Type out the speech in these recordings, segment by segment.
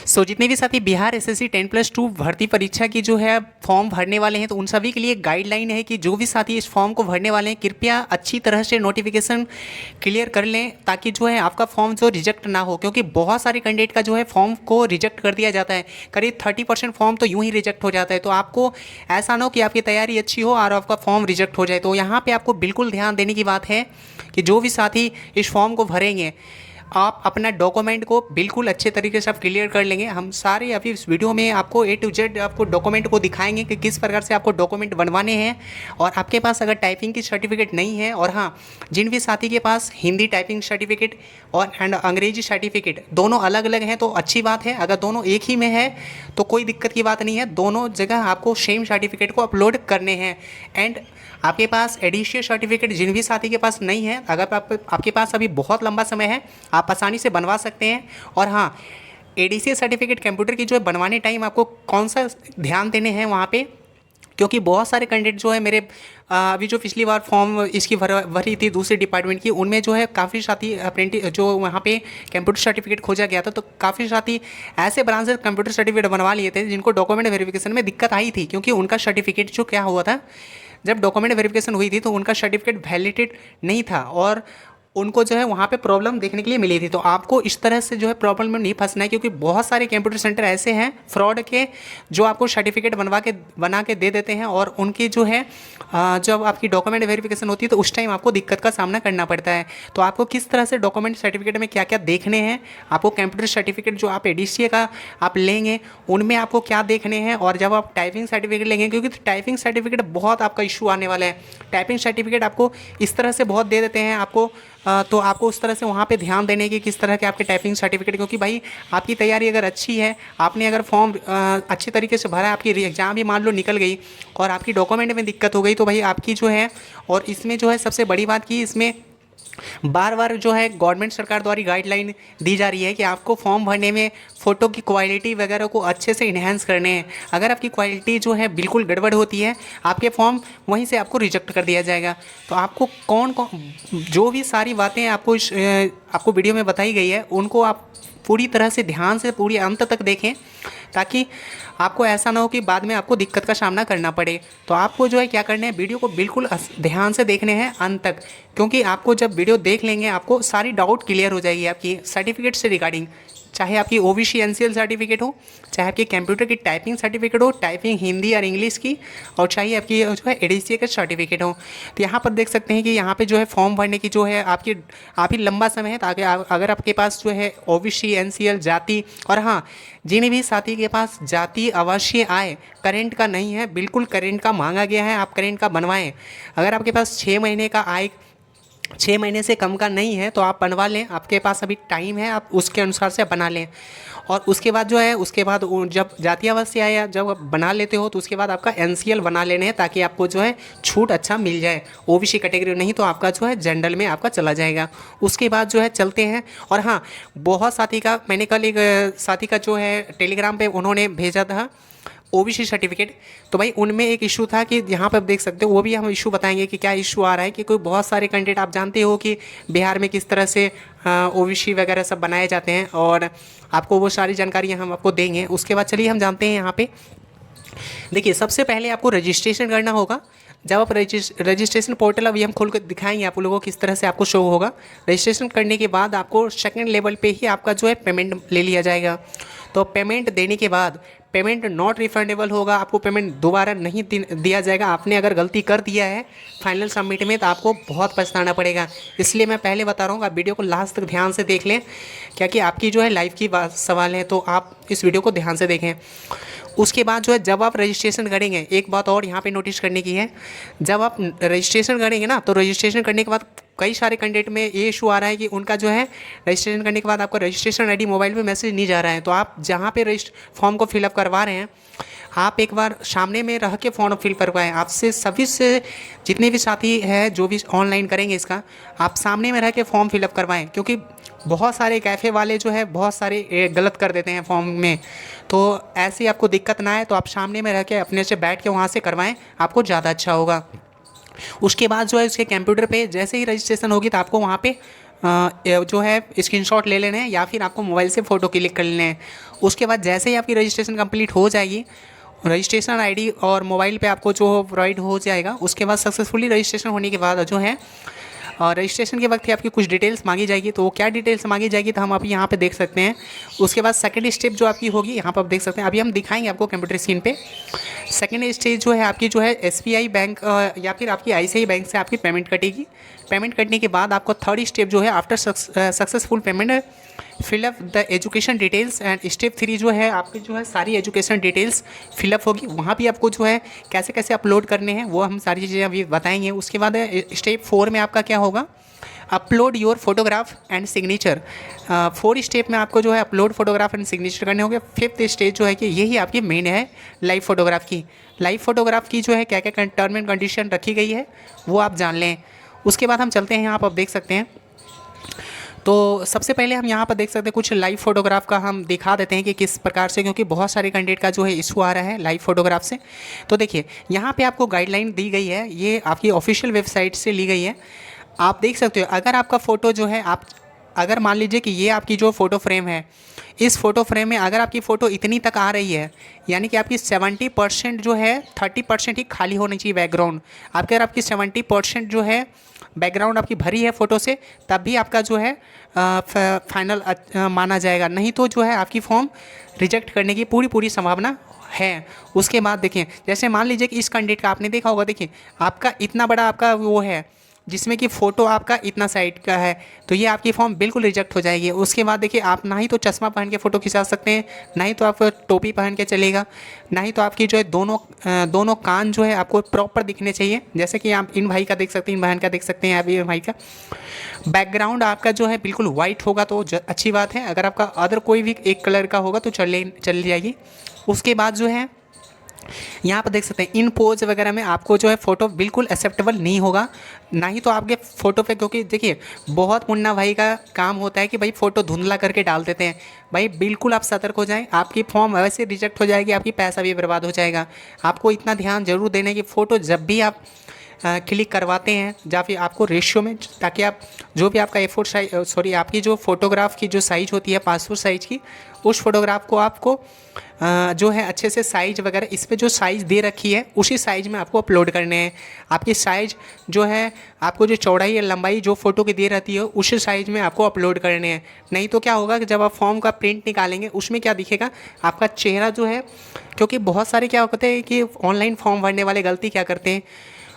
जितने भी साथी बिहार एसएससी 10+2 भर्ती परीक्षा की जो है फॉर्म भरने वाले हैं, तो उन सभी के लिए गाइडलाइन है कि जो भी साथी इस फॉर्म को भरने वाले हैं कृपया अच्छी तरह से नोटिफिकेशन क्लियर कर लें, ताकि जो है आपका फॉर्म जो रिजेक्ट ना हो। क्योंकि बहुत सारे कैंडिडेट का जो है फॉर्म को रिजेक्ट कर दिया जाता है, करीब 30% फॉर्म तो यूँ ही रिजेक्ट हो जाता है। तो आपको ऐसा ना हो कि आपकी तैयारी अच्छी हो और आपका फॉर्म रिजेक्ट हो जाए। तो यहाँ पर आपको बिल्कुल ध्यान देने की बात है कि जो भी साथी इस फॉर्म को भरेंगे, आप अपना डॉक्यूमेंट को बिल्कुल अच्छे तरीके से आप क्लियर कर लेंगे। हम सारे अभी इस वीडियो में आपको A to Z आपको डॉक्यूमेंट को दिखाएंगे कि किस प्रकार से आपको डॉक्यूमेंट बनवाने हैं। और आपके पास अगर टाइपिंग की सर्टिफिकेट नहीं है, और हाँ, जिन भी साथी के पास हिंदी टाइपिंग सर्टिफिकेट और अंग्रेजी सर्टिफिकेट दोनों अलग अलग हैं तो अच्छी बात है। अगर दोनों एक ही में है तो कोई दिक्कत की बात नहीं है, दोनों जगह आपको सेम सर्टिफिकेट को अपलोड करने हैं। एंड आपके पास एडिशनल सर्टिफिकेट जिन भी साथी के पास नहीं है, अगर आपके पास अभी बहुत लंबा समय है, आप आसानी से बनवा सकते हैं। और हाँ, एडीसीए सर्टिफिकेट कंप्यूटर की जो है बनवाने टाइम आपको कौन सा ध्यान देने हैं वहाँ पे, क्योंकि बहुत सारे कैंडिडेट जो है मेरे अभी जो पिछली बार फॉर्म इसकी भरी थी दूसरे डिपार्टमेंट की, उनमें जो है काफ़ी साथी अप्रेंटिस जो वहाँ पे कंप्यूटर सर्टिफिकेट खोजा गया था, तो काफ़ी साथी ऐसे ब्रांच से कंप्यूटर सर्टिफिकेट बनवा लिए थे जिनको डॉक्यूमेंट वेरिफिकेशन में दिक्कत आई थी। क्योंकि उनका सर्टिफिकेट जो क्या हुआ था, जब डॉक्यूमेंट वेरिफिकेशन हुई थी तो उनका सर्टिफिकेट वैलिडेट नहीं था और उनको जो है वहाँ पे प्रॉब्लम देखने के लिए मिली थी। तो आपको इस तरह से जो है प्रॉब्लम में नहीं फंसना है, क्योंकि बहुत सारे कंप्यूटर सेंटर ऐसे हैं फ्रॉड के जो आपको सर्टिफिकेट बना के दे देते हैं, और उनकी जो है जब आपकी डॉक्यूमेंट वेरिफिकेशन होती है तो उस टाइम आपको दिक्कत का सामना करना पड़ता है। तो आपको किस तरह से डॉक्यूमेंट सर्टिफिकेट में क्या क्या देखने हैं, आपको कंप्यूटर सर्टिफिकेट जो आप एडीसीए का आप लेंगे उनमें आपको क्या देखने हैं, और जब आप टाइपिंग सर्टिफिकेट लेंगे, क्योंकि टाइपिंग सर्टिफिकेट बहुत आपका इशू आने वाला है। टाइपिंग सर्टिफिकेट आपको इस तरह से बहुत दे देते हैं आपको, तो आपको उस तरह से वहाँ पे ध्यान देने की किस तरह के आपके टाइपिंग सर्टिफिकेट, क्योंकि भाई आपकी तैयारी अगर अच्छी है, आपने अगर फॉर्म अच्छे तरीके से भरा, आपकी एग्ज़ाम भी मान लो निकल गई और आपकी डॉक्यूमेंट में दिक्कत हो गई, तो भाई आपकी जो है, और इसमें जो है सबसे बड़ी बात की इसमें बार बार जो है गवर्नमेंट सरकार द्वारा गाइडलाइन दी जा रही है कि आपको फॉर्म भरने में फ़ोटो की क्वालिटी वगैरह को अच्छे से इन्हेंस करने हैं। अगर आपकी क्वालिटी जो है बिल्कुल गड़बड़ होती है, आपके फॉर्म वहीं से आपको रिजेक्ट कर दिया जाएगा। तो आपको कौन जो भी सारी बातें आपको वीडियो में बताई गई है उनको आप पूरी तरह से ध्यान से पूरी अंत तक देखें, ताकि आपको ऐसा ना हो कि बाद में आपको दिक्कत का सामना करना पड़े। तो आपको जो है क्या करना है, वीडियो को बिल्कुल ध्यान से देखने हैं अंत तक, क्योंकि आपको जब वीडियो देख लेंगे आपको सारी डाउट क्लियर हो जाएगी आपकी सर्टिफिकेट से रिगार्डिंग। चाहे आपकी ओबीसी एनसीएल सर्टिफिकेट हो, चाहे आपकी कंप्यूटर की टाइपिंग सर्टिफिकेट हो, टाइपिंग हिंदी और इंग्लिश की, और चाहे आपकी जो है एडीसीए का सर्टिफिकेट हो। तो यहाँ पर देख सकते हैं कि यहाँ पे जो है फॉर्म भरने की जो है आपकी लंबा समय है, ताकि अगर आपके पास जो है ओबीसी एनसीएल जाति, और हाँ, जिन भी साथी के पास जाति आवासीय आय करेंट का नहीं है, बिल्कुल करेंट का मांगा गया है, आप करेंट का बनवाएं। अगर आपके पास 6 महीने का आय 6 महीने से कम का नहीं है तो आप बनवा लें, आपके पास अभी टाइम है, आप उसके अनुसार से बना लें। और उसके बाद जो है उसके बाद जब जातीय आवासीय आय जब आप बना लेते हो तो उसके बाद आपका एनसीएल बना लेने हैं, ताकि आपको जो है छूट अच्छा मिल जाए। ओबीसी कैटेगरी नहीं तो आपका जो है जनरल में आपका चला जाएगा। उसके बाद जो है चलते हैं। और हाँ, बहुत साथी का मैंने कल एक साथी का जो है टेलीग्राम पे उन्होंने भेजा था ओबीसी सर्टिफिकेट, तो भाई उनमें एक इशू था कि यहाँ पर आप देख सकते हो, वो भी हम इशू बताएंगे कि क्या इशू आ रहा है। कि कोई बहुत सारे कैंडिडेट आप जानते हो कि बिहार में किस तरह से ओबीसी वगैरह सब बनाए जाते हैं, और आपको वो सारी जानकारियाँ हम आपको देंगे। उसके बाद चलिए हम जानते हैं यहाँ पे। देखिए, सबसे पहले आपको रजिस्ट्रेशन करना होगा। जब आप रजिस्ट्रेशन पोर्टल अभी हम खोल कर दिखाएंगे आप लोगों को किस तरह से आपको शो होगा। रजिस्ट्रेशन करने के बाद आपको सेकंड लेवल पे ही आपका जो है पेमेंट ले लिया जाएगा। तो पेमेंट देने के बाद पेमेंट नॉट रिफंडेबल होगा, आपको पेमेंट दोबारा नहीं दिया जाएगा। आपने अगर गलती कर दिया है फाइनल सबमिट में तो आपको बहुत पछताना पड़ेगा। इसलिए मैं पहले बता रहा हूँ आप वीडियो को लास्ट तक ध्यान से देख लें, क्योंकि आपकी जो है लाइफ की सवाल है, तो आप इस वीडियो को ध्यान से देखें। उसके बाद जो है जब आप रजिस्ट्रेशन करेंगे, एक बात और यहाँ पे नोटिस करने की है, जब आप रजिस्ट्रेशन करेंगे ना, तो रजिस्ट्रेशन करने के बाद कई सारे कैंडिडेट में ये इशू आ रहा है कि उनका जो है रजिस्ट्रेशन करने के बाद आपका रजिस्ट्रेशन आईडी मोबाइल पे मैसेज नहीं जा रहा है। तो आप जहाँ पे फॉर्म को फिलअप करवा रहे हैं, आप एक बार सामने में रह के फॉर्म फिल करवाएं। आपसे सभी से जितने भी साथी हैं जो भी ऑनलाइन करेंगे इसका, आप सामने में रह के फॉर्म फिलअप करवाएं, क्योंकि बहुत सारे कैफ़े वाले जो है बहुत सारे गलत कर देते हैं फॉर्म में। तो ऐसी आपको दिक्कत ना आए तो आप सामने में रह के अपने से बैठ के वहाँ से करवाएं, आपको ज़्यादा अच्छा होगा। उसके बाद जो है उसके कंप्यूटर पे जैसे ही रजिस्ट्रेशन होगी तो आपको वहाँ पे जो है स्क्रीनशॉट ले लेने हैं या फिर आपको मोबाइल से फ़ोटो क्लिक कर लेने हैं। उसके बाद जैसे ही आपकी रजिस्ट्रेशन कंप्लीट हो जाएगी, रजिस्ट्रेशन आईडी और मोबाइल पे आपको जो प्रोवाइड हो जाएगा, उसके बाद सक्सेसफुली रजिस्ट्रेशन होने के बाद जो है और रजिस्ट्रेशन के वक्त ही आपकी कुछ डिटेल्स मांगी जाएगी। तो क्या डिटेल्स मांगी जाएगी तो हम अभी यहाँ पे देख सकते हैं। उसके बाद सेकंड स्टेप जो आपकी होगी यहाँ पर आप देख सकते हैं, अभी हम दिखाएंगे आपको कंप्यूटर स्क्रीन पे। सेकंड स्टेज जो है आपकी जो है एसबीआई बैंक या फिर आपकी आईसीआई बैंक से आपकी पेमेंट कटेगी। पेमेंट कटने के बाद आपको थर्ड स्टेप जो है after successful payment fill up the education details and step 3 जो है आपकी जो है सारी एजुकेशन डिटेल्स फिलअप होगी। वहाँ भी आपको जो है कैसे कैसे अपलोड करने हैं वो हम सारी चीज़ें अभी बताएंगे। उसके बाद स्टेप 4 में आपका क्या होगा, upload your photograph and signature. 4 step में आपको जो है अपलोड फोटोग्राफ एंड सिग्नेचर करने होंगे। 5th स्टेज जो है कि यही आपकी मेन है लाइव फोटोग्राफ की। लाइव फोटोग्राफ की जो है क्या क्या टर्म एंड कंडीशन रखी गई है वो आप जान लें। उसके बाद हम चलते हैं, यहाँ पर आप देख सकते हैं। तो सबसे पहले हम यहाँ पर देख सकते हैं कुछ लाइव फोटोग्राफ का हम दिखा देते हैं कि किस प्रकार से, क्योंकि बहुत सारे कैंडिडेट का जो है इशू आ रहा है लाइव फोटोग्राफ से। तो देखिए यहाँ पे आपको गाइडलाइन दी गई है, ये आपकी ऑफिशियल वेबसाइट से ली गई है। आप देख सकते हो अगर आपका फ़ोटो जो है आप अगर मान लीजिए कि ये आपकी जो फ़ोटो फ्रेम है, इस फ़ोटो फ्रेम में अगर आपकी फ़ोटो इतनी तक आ रही है, यानी कि आपकी 70% जो है 30% ही खाली होनी चाहिए बैकग्राउंड। आपके अगर आपकी 70% जो है बैकग्राउंड आपकी भरी है फ़ोटो से, तब भी आपका जो है फाइनल माना जाएगा, नहीं तो जो है आपकी फॉर्म रिजेक्ट करने की पूरी संभावना है। उसके बाद देखिए जैसे मान लीजिए कि इस कैंडिडेट का आपने देखा होगा, देखिए आपका इतना बड़ा आपका वो है जिसमें कि फ़ोटो आपका इतना साइड का है, तो ये आपकी फॉर्म बिल्कुल रिजेक्ट हो जाएगी। उसके बाद देखिए आप ना ही तो चश्मा पहन के फ़ोटो खिंचा सकते हैं, ना ही तो आप टोपी पहन के चलेगा, ना ही तो आपकी जो है दोनों कान जो है आपको प्रॉपर दिखने चाहिए। जैसे कि आप इन भाई का देख सकते हैं, इन बहन का देख सकते हैं, अभी भाई का बैकग्राउंड आपका जो है बिल्कुल वाइट होगा तो अच्छी बात है। अगर आपका अदर कोई भी एक कलर का होगा तो चल जाएगी। उसके बाद जो है यहाँ पर देख सकते हैं इन पोज वगैरह में आपको जो है फ़ोटो बिल्कुल एक्सेप्टेबल नहीं होगा, ना ही तो आपके फ़ोटो पे, क्योंकि देखिए बहुत मुन्ना भाई का काम होता है कि भाई फ़ोटो धुंधला करके डाल देते हैं। भाई बिल्कुल आप सतर्क हो जाएं, आपकी फॉर्म वैसे रिजेक्ट हो जाएगी, आपकी पैसा भी बर्बाद हो जाएगा। आपको इतना ध्यान जरूर देना है कि फ़ोटो जब भी आप क्लिक करवाते हैं या फिर आपको रेशियो में, ताकि आप जो भी आपका A4 साइज आपकी जो फ़ोटोग्राफ की जो साइज़ होती है पासपोर्ट साइज़ की, उस फोटोग्राफ को आपको जो है अच्छे से साइज़ वगैरह इस पे जो साइज़ दे रखी है उसी साइज़ में आपको अपलोड करने हैं। आपकी साइज़ जो है आपको जो चौड़ाई या लंबाई जो फ़ोटो की दे रहती है उसी साइज़ में आपको अपलोड करने हैं। नहीं तो क्या होगा कि जब आप फॉर्म का प्रिंट निकालेंगे उसमें क्या दिखेगा, आपका चेहरा जो है, क्योंकि बहुत सारे क्या होते हैं कि ऑनलाइन फॉर्म भरने वाले गलती क्या करते हैं,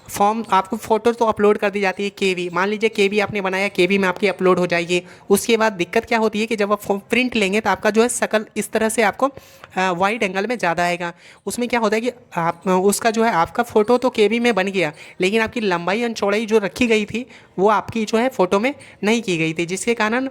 फॉर्म आपको फ़ोटो तो अपलोड कर दी जाती है केवी, मान लीजिए केवी आपने बनाया, केवी में आपकी अपलोड हो जाएगी। उसके बाद दिक्कत क्या होती है कि जब आप प्रिंट लेंगे तो आपका जो है शकल इस तरह से आपको वाइड एंगल में ज़्यादा आएगा। उसमें क्या होता है कि आप उसका जो है आपका फ़ोटो तो केवी में बन गया, लेकिन आपकी लंबाई और चौड़ाई जो रखी गई थी वो आपकी जो है फ़ोटो में नहीं की गई थी, जिसके कारण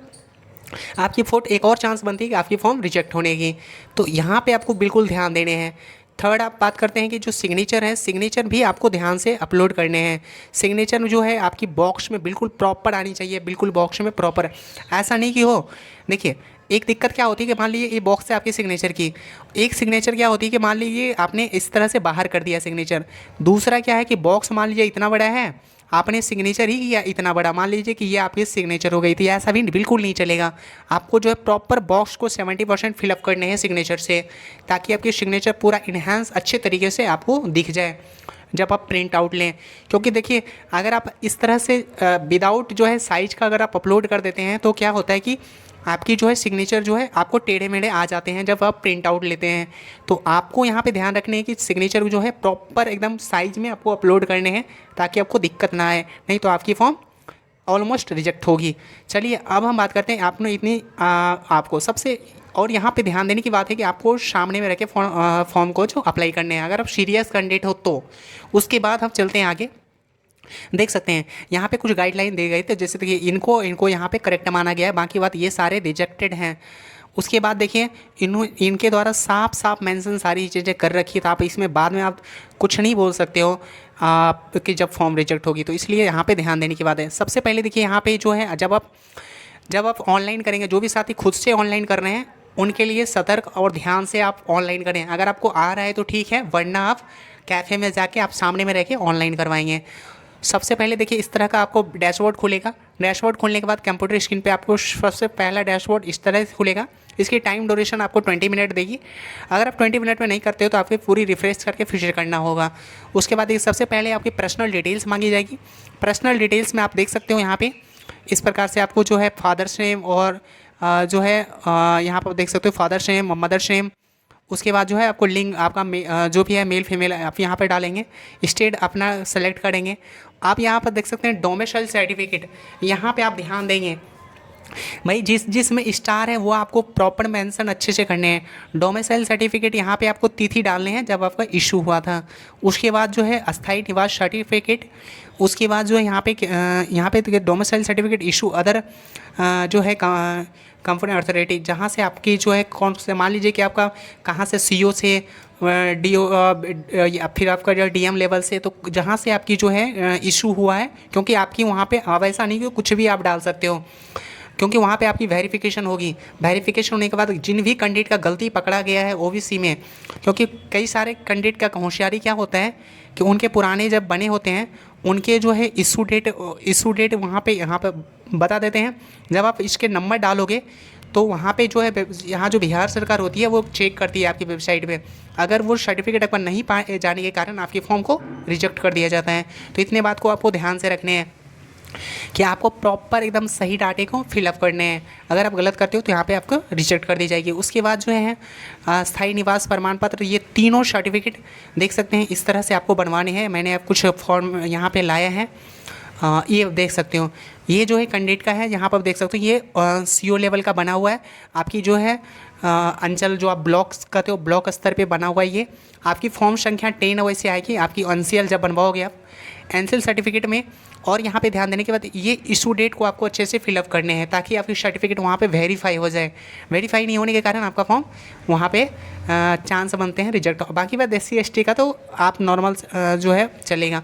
आपकी फ़ोटो एक और चांस बनती है कि आपकी फॉर्म रिजेक्ट होने की। तो यहाँ पे आपको बिल्कुल ध्यान देने हैं। थर्ड आप बात करते हैं कि जो सिग्नेचर है, सिग्नेचर भी आपको ध्यान से अपलोड करने हैं। सिग्नेचर जो है आपकी बॉक्स में बिल्कुल प्रॉपर आनी चाहिए, बिल्कुल बॉक्स में प्रॉपर, ऐसा नहीं कि हो। देखिए एक दिक्कत क्या होती है कि मान लीजिए ये बॉक्स है आपकी सिग्नेचर की, एक सिग्नेचर क्या होती है कि मान लीजिए आपने इस तरह से बाहर कर दिया सिग्नेचर, दूसरा क्या है कि बॉक्स मान लीजिए इतना बड़ा है, आपने सिग्नेचर ही किया इतना बड़ा, मान लीजिए कि ये आपकी सिग्नेचर हो गई थी, ऐसा भी बिल्कुल नहीं चलेगा। आपको जो है प्रॉपर बॉक्स को 70% फिलअप करने हैं सिग्नेचर से, ताकि आपकी सिग्नेचर पूरा इन्हांस अच्छे तरीके से आपको दिख जाए जब आप प्रिंट आउट लें। क्योंकि देखिए अगर आप इस तरह से विदाउट जो है साइज का अगर आप अपलोड कर देते हैं तो क्या होता है कि आपकी जो है सिग्नेचर जो है आपको टेढ़े मेढ़े आ जाते हैं जब आप प्रिंट आउट लेते हैं। तो आपको यहाँ पे ध्यान रखने हैं कि सिग्नेचर जो है प्रॉपर एकदम साइज में आपको अपलोड करने हैं, ताकि आपको दिक्कत ना आए, नहीं तो आपकी फॉर्म ऑलमोस्ट रिजेक्ट होगी। चलिए अब हम बात करते हैं आपने इतनी आपको सबसे और यहाँ पे ध्यान देने की बात है कि आपको सामने में रखे फॉर्म को जो अप्लाई करने हैं। अगर आप सीरियस कैंडिडेट हो तो उसके बाद हम चलते हैं आगे। देख सकते हैं यहाँ पे कुछ गाइडलाइन दिए गए थे, जैसे देखिए इनको यहाँ पे करेक्ट माना गया है, बाकी बात ये सारे रिजेक्टेड हैं। उसके बाद देखिए इनके द्वारा साफ साफ मेंशन सारी चीज़ें कर रखी है, तो आप इसमें बाद में आप कुछ नहीं बोल सकते हो आप कि जब फॉर्म रिजेक्ट होगी, तो इसलिए यहाँ पे ध्यान देने की बात है। सबसे पहले देखिए यहाँ पे जो है जब आप ऑनलाइन करेंगे, जो भी साथी खुद से ऑनलाइन कर रहे हैं उनके लिए सतर्क और ध्यान से आप ऑनलाइन करें। अगर आपको आ रहा है तो ठीक है, वरना आप कैफ़े में जाके आप सामने में रह के ऑनलाइन करवाएंगे। सबसे पहले देखिए इस तरह का आपको डैशबोर्ड खुलेगा। डैशबोर्ड खोलने के बाद कंप्यूटर स्क्रीन पे आपको सबसे पहला डैशबोर्ड इस तरह से खुलेगा। इसकी टाइम ड्यूरेशन आपको 20 मिनट देगी। अगर आप 20 मिनट में नहीं करते हो तो आपको पूरी रिफ्रेश करके फिर से करना होगा। उसके बाद ये सबसे पहले आपकी पर्सनल डिटेल्स मांगी जाएगी। पर्सनल डिटेल्स में आप देख सकते हो यहाँ पे इस प्रकार से आपको जो है फादर्स नेम और जो है यहाँ पर देख सकते हो फादर्स नेम, मदर्स नेम। उसके बाद जो है आपको लिंग आपका जो भी है मेल फीमेल आप यहाँ पर डालेंगे। स्टेट अपना सेलेक्ट करेंगे। आप यहाँ पर देख सकते हैं डोमिसाइल सर्टिफिकेट, यहाँ पे आप ध्यान देंगे भाई जिसमें स्टार है वो आपको प्रॉपर मेंशन अच्छे से करने हैं। डोमिसाइल सर्टिफिकेट यहाँ पे आपको तिथि डालने हैं जब आपका इशू हुआ था। उसके बाद जो है अस्थायी निवास सर्टिफिकेट। उसके बाद जो है यहाँ पे डोमिसाइल सर्टिफिकेट इशू अदर जो है कंपनी अथॉरिटी, जहाँ से आपकी जो है कौन से मान लीजिए कि आपका कहाँ से सीओ से डीओ या फिर आपका जो डीएम लेवल से, तो जहाँ से आपकी जो है इशू हुआ है, क्योंकि आपकी वहाँ पे वैसा नहीं कि कुछ भी आप डाल सकते हो, क्योंकि वहाँ पे आपकी वेरिफिकेशन होगी। वेरिफिकेशन होने के बाद जिन भी कैंडिडेट का गलती पकड़ा गया है ओबीसी में, क्योंकि कई सारे कैंडिडेट का होशियारी क्या होता है कि उनके पुराने जब बने होते हैं उनके जो है इशू डेट वहाँ पे यहाँ पे बता देते हैं। जब आप इसके नंबर डालोगे तो वहाँ पे जो है यहाँ जो बिहार सरकार होती है वो चेक करती है आपकी वेबसाइट पे। अगर वो सर्टिफिकेट आपका नहीं पाए जाने के कारण आपके फॉर्म को रिजेक्ट कर दिया जाता है। तो इतने बात को आपको ध्यान से रखने हैं कि आपको प्रॉपर एकदम सही डाटे को फिलअप करने हैं। अगर आप गलत करते हो तो यहाँ पे आपको रिजेक्ट कर दी जाएगी। उसके बाद जो है स्थायी निवास प्रमाण पत्र, ये तीनों सर्टिफिकेट देख सकते हैं इस तरह से आपको बनवाने हैं। मैंने आप कुछ फॉर्म यहाँ पे लाया है, ये देख सकते हो। ये जो है कैंडिडेट का है, यहाँ पर देख सकते हो ये सीओ लेवल का बना हुआ है। आपकी जो है अंचल जो आप ब्लॉक कहते हो ब्लॉक स्तर पे बना हुआ है। ये आपकी फॉर्म संख्या 10 वैसे आएगी आपकी एनसीएल जब बनवाओगे आप एनसीएल सर्टिफिकेट में। और यहाँ पे ध्यान देने के बाद ये इशू डेट को आपको अच्छे से फिलअप करने हैं ताकि आपकी सर्टिफिकेट वहाँ पे वेरीफाई हो जाए। वेरीफाई नहीं होने के कारण आपका फॉर्म वहाँ पे चांस बनते हैं रिजेक्ट। बाकी बात SC/ST का तो आप नॉर्मल जो है चलेगा।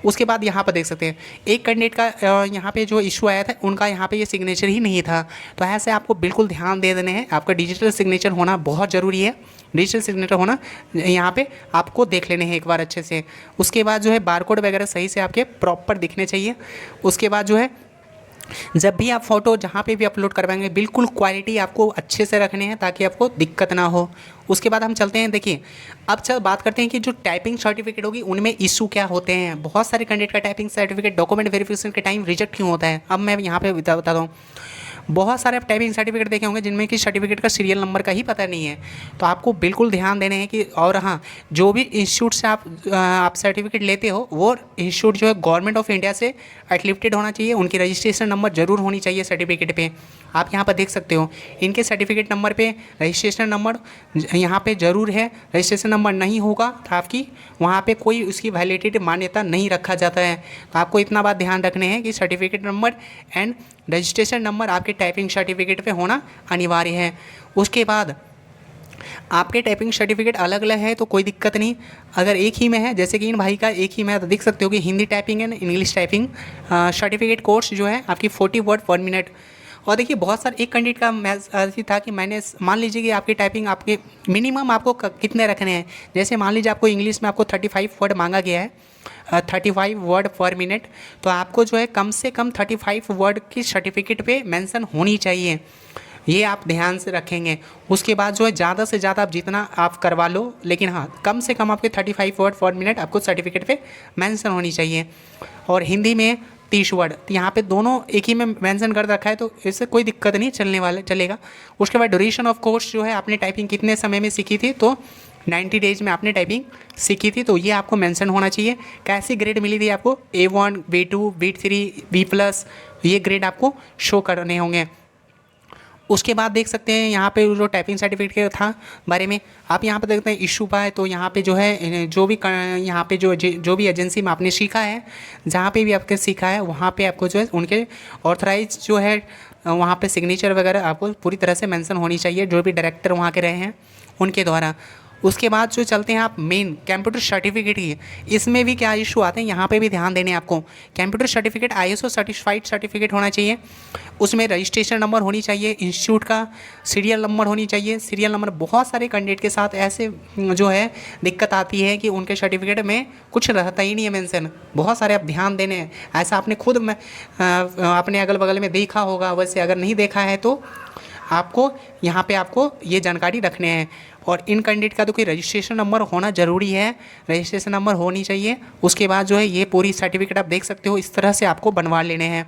उसके बाद यहाँ पर देख सकते हैं एक कैंडिडेट का यहाँ पे जो इशू आया था उनका यहाँ पे ये सिग्नेचर ही नहीं था। तो ऐसे आपको बिल्कुल ध्यान दे देने हैं। आपका डिजिटल सिग्नेचर होना बहुत ज़रूरी है। डिजिटल सिग्नेचर होना यहाँ पे आपको देख लेने हैं एक बार अच्छे से। उसके बाद जो है बारकोड वगैरह सही से आपके प्रॉपर दिखने चाहिए। उसके बाद जो है जब भी आप फ़ोटो जहाँ पे भी अपलोड करवाएंगे बिल्कुल क्वालिटी आपको अच्छे से रखने हैं ताकि आपको दिक्कत ना हो। उसके बाद हम चलते हैं, देखिए अब चल बात करते हैं कि जो टाइपिंग सर्टिफिकेट होगी उनमें इशू क्या होते हैं। बहुत सारे कैंडिडेट का टाइपिंग सर्टिफिकेट डॉक्यूमेंट वेरिफिकेशन के टाइम रिजेक्ट क्यों होता है, अब मैं यहाँ पे बताता हूँ। बहुत सारे आप टाइपिंग सर्टिफिकेट देखे होंगे जिनमें कि सर्टिफिकेट का सीरियल नंबर का ही पता नहीं है। तो आपको बिल्कुल ध्यान देने हैं कि, और हाँ, जो भी इंस्टीट्यूट से आप सर्टिफिकेट लेते हो वो इंस्टीट्यूट जो है गवर्नमेंट ऑफ इंडिया से एफिलिएटेड होना चाहिए। उनकी रजिस्ट्रेशन नंबर जरूर होनी चाहिए सर्टिफिकेट पे। आप यहाँ पर देख सकते हो इनके सर्टिफिकेट नंबर पे रजिस्ट्रेशन नंबर यहाँ पे ज़रूर है। रजिस्ट्रेशन नंबर नहीं होगा तो आपकी वहाँ पे कोई उसकी वैलिडिटी मान्यता नहीं रखा जाता है। तो आपको इतना बात ध्यान रखने हैं कि certificate number and registration number आपके टाइपिंग सर्टिफिकेट पे होना अनिवार्य है। उसके बाद आपके टाइपिंग सर्टिफिकेट अलग अलग है तो कोई दिक्कत नहीं। अगर एक ही में है, जैसे कि इन भाई का एक ही में है, तो देख सकते हो कि Hindi typing and English typing certificate course जो है आपकी 40 वर्ड पर मिनट। और देखिए बहुत सारे एक कैंडिडेट का मैच ऐसी था कि मैंने मान लीजिए कि आपकी टाइपिंग आपके मिनिमम आपको कितने रखने हैं। जैसे मान लीजिए आपको इंग्लिश में आपको 35 वर्ड मांगा गया है, 35 वर्ड पर मिनट, तो आपको जो है कम से कम 35 वर्ड की सर्टिफिकेट पे मेंशन होनी चाहिए। ये आप ध्यान से रखेंगे। उसके बाद जो है ज़्यादा से ज़्यादा आप जितना आप करवा लो, लेकिन हाँ कम से कम आपके 35 वर्ड पर मिनट आपको सर्टिफिकेट पे मेंशन होनी चाहिए। और हिंदी में 30 वर्ड, तो यहाँ पे दोनों एक ही में मेंशन कर रखा है तो इससे कोई दिक्कत नहीं चलेगा। उसके बाद ड्यूरेशन ऑफ कोर्स जो है आपने टाइपिंग कितने समय में सीखी थी, तो 90 डेज में आपने टाइपिंग सीखी थी, तो ये आपको मेंशन होना चाहिए। कैसी ग्रेड मिली थी आपको, A1, B2, B3, B+, ये ग्रेड आपको शो करने होंगे। उसके बाद देख सकते हैं यहाँ पे जो टाइपिंग सर्टिफिकेट था बारे में, आप यहाँ पे देखते हैं इशू पाए, तो यहाँ पे जो है जो भी यहाँ पे जो भी एजेंसी में आपने सीखा है, जहाँ पे भी आपके सीखा है वहाँ पे आपको जो है उनके ऑथराइज जो है वहाँ पे सिग्नेचर वगैरह आपको पूरी तरह से मेंशन होनी चाहिए, जो भी डायरेक्टर वहाँ के रहे हैं उनके द्वारा। उसके बाद जो चलते हैं आप मेन कंप्यूटर सर्टिफिकेट की, इसमें भी क्या इशू आते हैं, यहाँ पे भी ध्यान देने आपको। Computer certificate ISO certified certificate होना चाहिए, उसमें रजिस्ट्रेशन नंबर होनी चाहिए, इंस्टीट्यूट का सीरियल नंबर होनी चाहिए। सीरियल नंबर बहुत सारे कैंडिडेट के साथ ऐसे जो है दिक्कत आती है कि उनके सर्टिफिकेट में कुछ रहता ही नहीं है मेंशन। बहुत सारे आप ध्यान देने हैं, ऐसा आपने खुद में अपने अगल बगल में देखा होगा, वैसे अगर नहीं देखा है तो आपको यहाँ पे आपको ये जानकारी रखने हैं। और इन कैंडिडेट का तो कोई रजिस्ट्रेशन नंबर होना ज़रूरी है, रजिस्ट्रेशन नंबर होनी चाहिए। उसके बाद जो है ये पूरी सर्टिफिकेट आप देख सकते हो, इस तरह से आपको बनवा लेने हैं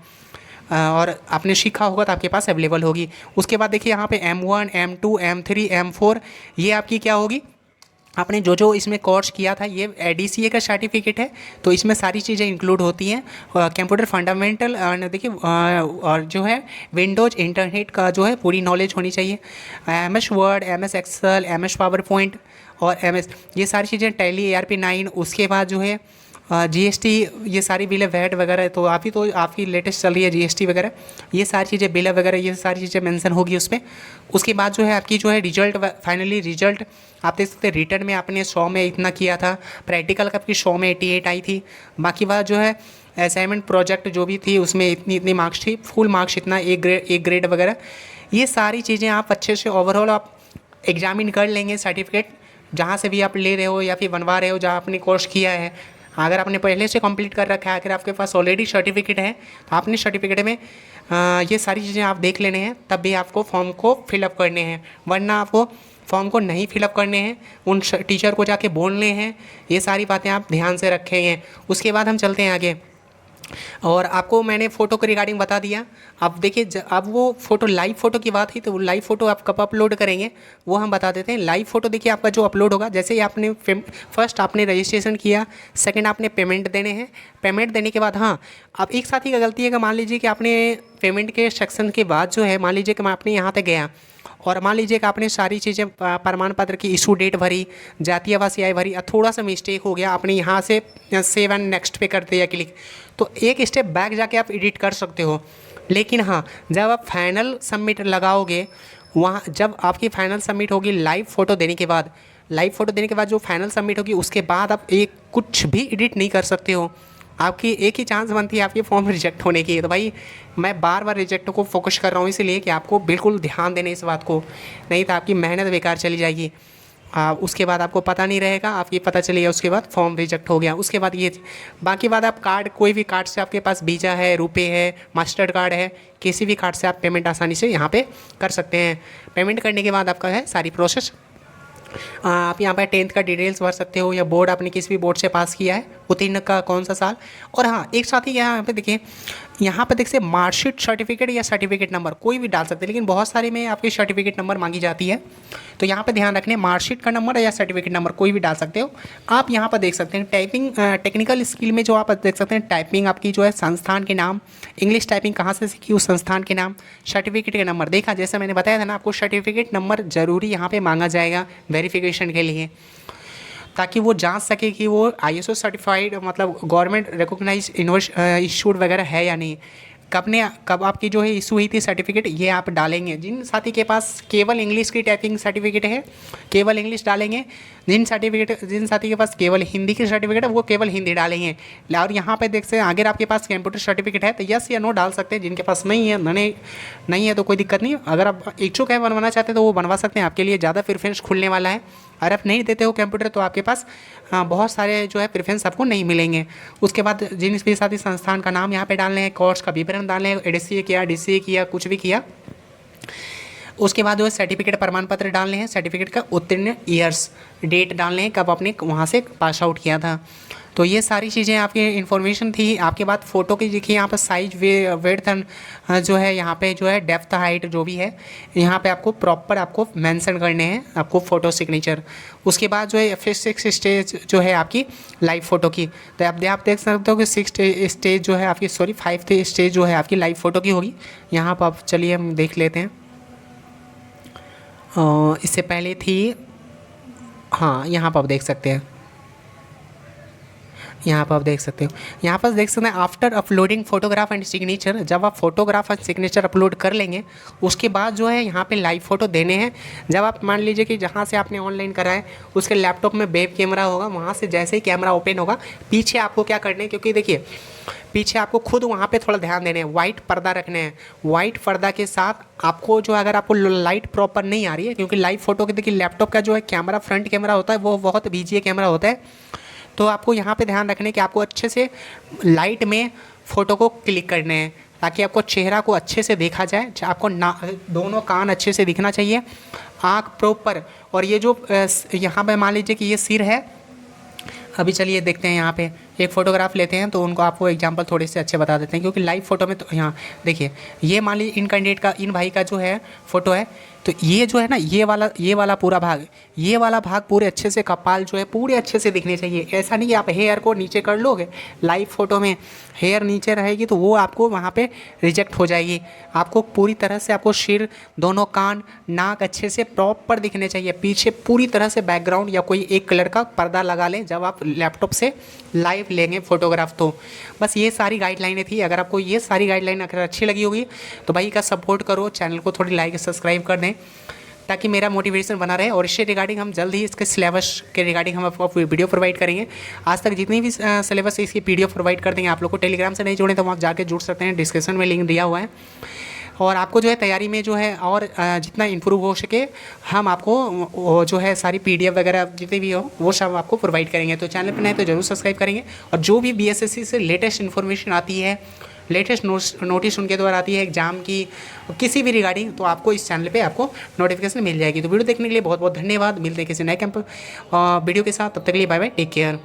और आपने सीखा होगा तो आपके पास अवेलेबल होगी। उसके बाद देखिए यहाँ पे M1 M2 M3 M4 ये आपकी क्या होगी, आपने जो जो इसमें कोर्स किया था, ये ADCA का सर्टिफिकेट है, तो इसमें सारी चीज़ें इंक्लूड होती हैं। कंप्यूटर फंडामेंटल देखिए और जो है विंडोज इंटरनेट का जो है पूरी नॉलेज होनी चाहिए। MS word, MS Excel, MS PowerPoint और MS ये सारी चीज़ें, टैली ARP9। उसके बाद जो है GST, ये सारी बिल वैट वगैरह तो आपकी लेटेस्ट चल रही है GST वगैरह, ये सारी चीज़ें बिल वगैरह ये सारी चीज़ें मेंशन होगी उसमें। उसके बाद जो है आपकी जो है रिजल्ट, फाइनली रिजल्ट आप देख सकते हैं। रिटर्न में आपने 100 में इतना किया था, प्रैक्टिकल का आपकी 100 में 88 आई थी। बाकी बात जो है असाइनमेंट प्रोजेक्ट जो भी थी उसमें इतनी मार्क्स थी, फुल मार्क्स इतना, एक ग्रेड वगैरह, ये सारी चीज़ें आप अच्छे से ओवरऑल आप एग्जामिन कर लेंगे। सर्टिफिकेट जहाँ से भी आप ले रहे हो या फिर बनवा रहे हो, जहाँ आपने कोर्स किया है, अगर आपने पहले से कंप्लीट कर रखा है, अगर आपके पास ऑलरेडी सर्टिफिकेट है तो आपने सर्टिफिकेट में ये सारी चीज़ें आप देख लेने हैं, तब भी आपको फॉर्म को फिलअप करने हैं। वरना आपको फॉर्म को नहीं फिलअप करने हैं, उन टीचर को जाके बोलने हैं। ये सारी बातें आप ध्यान से रखेंगे। उसके बाद हम चलते हैं आगे, और आपको मैंने फ़ोटो के रिगार्डिंग बता दिया। अब देखिए अब वो फ़ोटो, लाइव फ़ोटो की बात ही, तो लाइव फ़ोटो आप कब अपलोड करेंगे वो हम बता देते हैं। लाइव फ़ोटो देखिए आपका जो अपलोड होगा, जैसे ही आपने फर्स्ट आपने रजिस्ट्रेशन किया, सेकंड आपने पेमेंट देने हैं। पेमेंट देने के बाद हाँ, अब एक साथी का गलती है कि मान लीजिए कि आपने पेमेंट के सेक्शन के बाद जो है, मान लीजिए कि मैं आपने यहाँ पे गया और मान लीजिए कि आपने सारी चीज़ें प्रमाण पत्र की इशू डेट भरी, जातीय आवासीय आय भरी, थोड़ा सा मिस्टेक हो गया, आपने यहाँ से सेव एंड नेक्स्ट पे कर दिया क्लिक, तो एक स्टेप बैक जाके आप एडिट कर सकते हो। लेकिन हाँ, जब आप फाइनल सबमिट लगाओगे, वहाँ जब आपकी फाइनल सबमिट होगी लाइव फ़ोटो देने के बाद, लाइव फ़ोटो देने के बाद जो फाइनल सबमिट होगी उसके बाद आप एक कुछ भी एडिट नहीं कर सकते हो। आपकी एक ही चांस बनती है आपकी फॉर्म रिजेक्ट होने की। तो भाई मैं बार बार रिजेक्ट को फोकस कर रहा हूँ इसलिए कि आपको बिल्कुल ध्यान देने इस बात को, नहीं तो आपकी मेहनत बेकार चली जाएगी। उसके बाद आपको पता नहीं रहेगा, आपकी पता चलेगा उसके बाद फॉर्म रिजेक्ट हो गया। उसके बाद ये बाकी बात, आप कार्ड, कोई भी कार्ड से आपके पास वीज़ा है, रुपए है, मास्टर कार्ड है, किसी भी कार्ड से आप पेमेंट आसानी से यहाँ पे कर सकते हैं। पेमेंट करने के बाद आपका है सारी प्रोसेस, आप यहाँ पर 10th का डिटेल्स भर सकते हो, या बोर्ड आपने किसी भी बोर्ड से पास किया है, उत्तीर्ण का कौन सा साल। और हाँ, एक साथ ही यहाँ पे देखिए, यहाँ पे देखिए मार्कशीट सर्टिफिकेट या सर्टिफिकेट नंबर कोई भी डाल सकते हैं, लेकिन बहुत सारे में आपकी सर्टिफिकेट नंबर मांगी जाती है, तो यहाँ पे ध्यान रखने, मार्कशीट का नंबर या सर्टिफिकेट नंबर कोई भी डाल सकते हो। आप यहाँ पर देख सकते हैं टाइपिंग, टेक्निकल स्किल में जो आप देख सकते हैं टाइपिंग आपकी जो है, संस्थान के नाम, इंग्लिश टाइपिंग कहाँ से सीखी उस संस्थान के नाम, सर्टिफिकेट का नंबर। देखा जैसे मैंने बताया था ना, आपको सर्टिफिकेट नंबर ज़रूरी यहाँ पर मांगा जाएगा वेरिफिकेशन के लिए, ताकि वो जांच सके कि वो ISO सर्टिफाइड, मतलब गवर्नमेंट रिकॉग्नाइज इंस्टीट्यूट वगैरह है या नहीं। कब आपकी जो है इशू हुई थी सर्टिफिकेट, ये आप डालेंगे। जिन साथी के पास केवल इंग्लिश की टाइपिंग सर्टिफिकेट है, केवल इंग्लिश डालेंगे। जिन साथी के पास केवल हिंदी की सर्टिफिकेट है, वो केवल हिंदी डालेंगे। और यहाँ पे देख सकते हैं, अगर आपके पास कंप्यूटर सर्टिफिकेट है तो यस या नो डाल सकते हैं। जिनके पास नहीं है, नहीं है तो कोई दिक्कत नहीं। अगर आप इच्छुक है बनवाना चाहते हैं तो वो बनवा सकते हैं, आपके लिए ज़्यादा प्रेफरेंस खुलने वाला है। अगर आप नहीं देते हो कंप्यूटर तो आपके पास बहुत सारे जो है प्रेफरेंस आपको नहीं मिलेंगे। उसके बाद जिन भी साथी संस्थान का नाम यहाँ पे डालने हैं, कोर्स का विवरण डालने हैं, ADCA किया, DCA किया, कुछ भी किया। उसके बाद जो है सर्टिफिकेट प्रमाण पत्र डालने हैं, सर्टिफिकेट का उत्तीर्ण ईयर्स, डेट डालने हैं कब आपने वहाँ से पास आउट किया था। तो ये सारी चीज़ें आपकी इन्फॉर्मेशन थी। आपके बाद फ़ोटो की देखिए यहाँ पर साइज, विड्थ जो है, यहाँ पे जो है डेप्थ, हाइट जो भी है, यहाँ पे आपको प्रॉपर आपको मेंशन करने हैं, आपको फ़ोटो सिग्नेचर। उसके बाद जो है फिर 6 स्टेज जो है आपकी लाइव फ़ोटो की, तो आप देख सकते हो कि 6 स्टेज जो है आपकी, 5 स्टेज जो है आपकी लाइव फ़ोटो की होगी। यहाँ पर आप चलिए हम देख लेते हैं। इससे पहले थी, हाँ यहाँ पर आप देख सकते हैं, यहाँ पर आप देख सकते हो, यहाँ पर देख सकते हैं after uploading photograph and signature, जब आप फोटोग्राफ एंड सिग्नेचर अपलोड कर लेंगे उसके बाद जो है यहाँ पे लाइव फ़ोटो देने हैं। जब आप मान लीजिए कि जहाँ से आपने ऑनलाइन करा है उसके लैपटॉप में वेब कैमरा होगा, वहाँ से जैसे ही कैमरा ओपन होगा पीछे आपको क्या करना है, क्योंकि देखिए पीछे आपको खुद वहाँ पे थोड़ा ध्यान देने हैं, वाइट पर्दा रखने हैं। वाइट पर्दा के साथ आपको जो अगर आपको लाइट प्रॉपर नहीं आ रही है, क्योंकि लाइव फ़ोटो के देखिए लैपटॉप का जो है कैमरा फ्रंट कैमरा होता है वो बहुत वीजीए कैमरा होता है, तो आपको यहाँ पे ध्यान रखने कि आपको अच्छे से लाइट में फ़ोटो को क्लिक करने हैं ताकि आपको चेहरा को अच्छे से देखा जाए, आपको ना दोनों कान अच्छे से दिखना चाहिए, आँख प्रॉपर। और ये जो यहाँ पे मान लीजिए कि ये सिर है, अभी चलिए देखते हैं यहाँ पे एक फ़ोटोग्राफ लेते हैं तो उनको आपको एग्जांपल थोड़े से अच्छे बता देते हैं, क्योंकि लाइव फ़ोटो में तो यहाँ देखिए ये मान लीजिए इन कैंडिडेट का, इन भाई का जो है फ़ोटो है, तो ये जो है ना ये वाला पूरा भाग, ये वाला भाग पूरे अच्छे से कपाल जो है पूरे अच्छे से दिखने चाहिए। ऐसा नहीं कि आप हेयर को नीचे कर लोगे, लाइव फ़ोटो में हेयर नीचे रहेगी तो वो आपको वहाँ पे रिजेक्ट हो जाएगी। आपको पूरी तरह से आपको सिर, दोनों कान, नाक अच्छे से प्रॉपर दिखने चाहिए। पीछे पूरी तरह से बैकग्राउंड या कोई एक कलर का पर्दा लगा लें जब आप लैपटॉप से लाइव लेंगे फ़ोटोग्राफ। तो बस ये सारी गाइडलाइनें थी। अगर आपको ये सारी गाइडलाइन अगर अच्छी लगी होगी तो भाई का सपोर्ट करो, चैनल को थोड़ी लाइक सब्सक्राइब कर दें ताकि मेरा मोटिवेशन बना रहे। और इससे रिगार्डिंग हम जल्द ही इसके सिलेबस के रिगार्डिंग हम आपको वीडियो प्रोवाइड करेंगे। आज तक जितनी भी सिलेबस है इसकी पीडीएफ प्रोवाइड कर देंगे। आप लोग को टेलीग्राम से नहीं जुड़े तो आप जाके जुड़ सकते हैं, डिस्क्रिप्शन में लिंक दिया हुआ है। और आपको जो है तैयारी में जो है और जितना इम्प्रूव हो सके हम आपको जो है सारी पीडीएफ वगैरह जितनी भी हो वो सब आपको प्रोवाइड करेंगे। तो चैनल पर नए तो जरूर सब्सक्राइब करेंगे। और जो भी बीएसएससी से लेटेस्ट इन्फॉर्मेशन आती है, लेटेस्ट नोटिस उनके द्वारा आती है एग्जाम की, किसी भी रिगार्डिंग, तो आपको इस चैनल पे आपको नोटिफिकेशन मिल जाएगी। तो वीडियो देखने के लिए बहुत बहुत धन्यवाद। मिलते हैं किसी नए वीडियो के साथ, तब तक के लिए बाय बाय, टेक केयर।